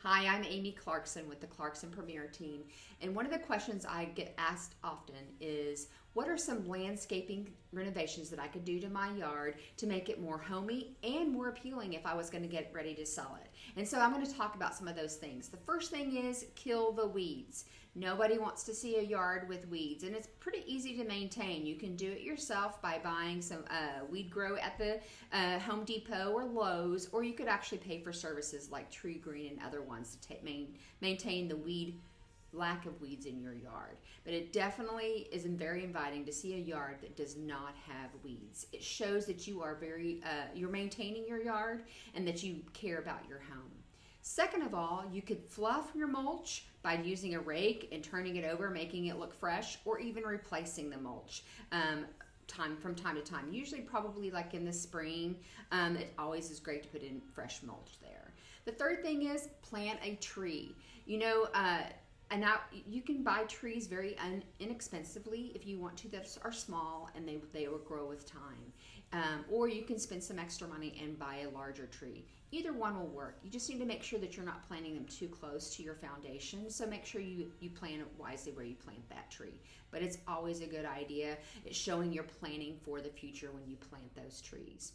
Hi, I'm Amy Clarkson with the Clarkson Premier Team, and one of the questions I get asked often is, what are some landscaping renovations that I could do to my yard to make it more homey and more appealing if I was going to get ready to sell it? And so I'm going to talk about some of those things. The first thing is kill the weeds. Nobody wants to see a yard with weeds, and it's pretty easy to maintain. You can do it yourself by buying some weed grow at the Home Depot or Lowe's, or you could actually pay for services like Tree Green and other ones to maintain the lack of weeds in your yard. But it definitely is very inviting to see a yard that does not have weeds. It shows that you are you're maintaining your yard and that you care about your home. Second of all, you could fluff your mulch by using a rake and turning it over, making it look fresh, or even replacing the mulch from time to time. Usually probably like in the spring. It always is great to put in fresh mulch there. The third thing is plant a tree. And now you can buy trees very inexpensively if you want to, that are small and they will grow with time. Or you can spend some extra money and buy a larger tree. Either one will work. You just need to make sure that you're not planting them too close to your foundation. So make sure you plan it wisely where you plant that tree. But it's always a good idea. It's showing you're planning for the future when you plant those trees.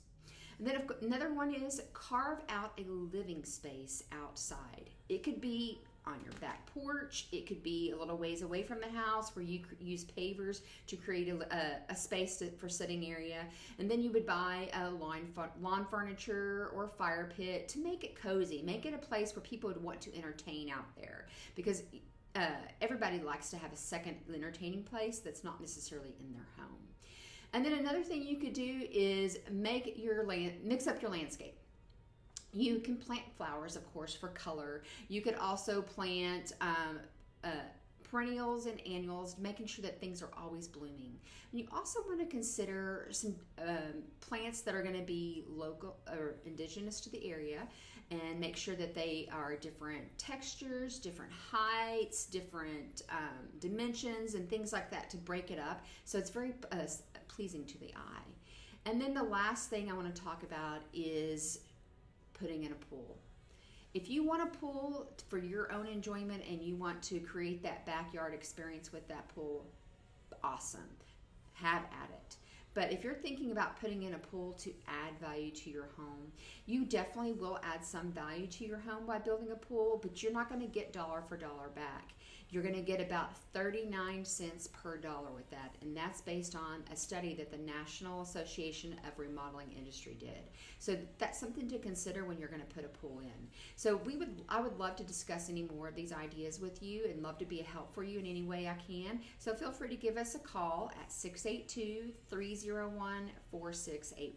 And then another one is carve out a living space outside. It could be on your back porch. It could be a little ways away from the house where you use pavers to create a space for sitting area. And then you would buy a lawn furniture or fire pit to make it cozy, make it a place where people would want to entertain out there. Because everybody likes to have a second entertaining place that's not necessarily in their home. And then another thing you could do is mix up your landscape. You can plant flowers, of course, for color. You could also plant perennials and annuals, making sure that things are always blooming. And you also want to consider some plants that are going to be local or indigenous to the area, and make sure that they are different textures, different heights, different dimensions, and things like that to break it up so it's very pleasing to the eye. And then the last thing I want to talk about is putting in a pool. If you want a pool for your own enjoyment and you want to create that backyard experience with that pool, awesome. Have at it. But if you're thinking about putting in a pool to add value to your home, you definitely will add some value to your home by building a pool, but you're not going to get dollar for dollar back. You're going to get about 39 cents per dollar with that, and that's based on a study that the National Association of Remodeling Industry did. So that's something to consider when you're going to put a pool in. So I would love to discuss any more of these ideas with you and love to be a help for you in any way I can. So feel free to give us a call at 682-301-4681.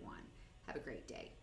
Have a great day.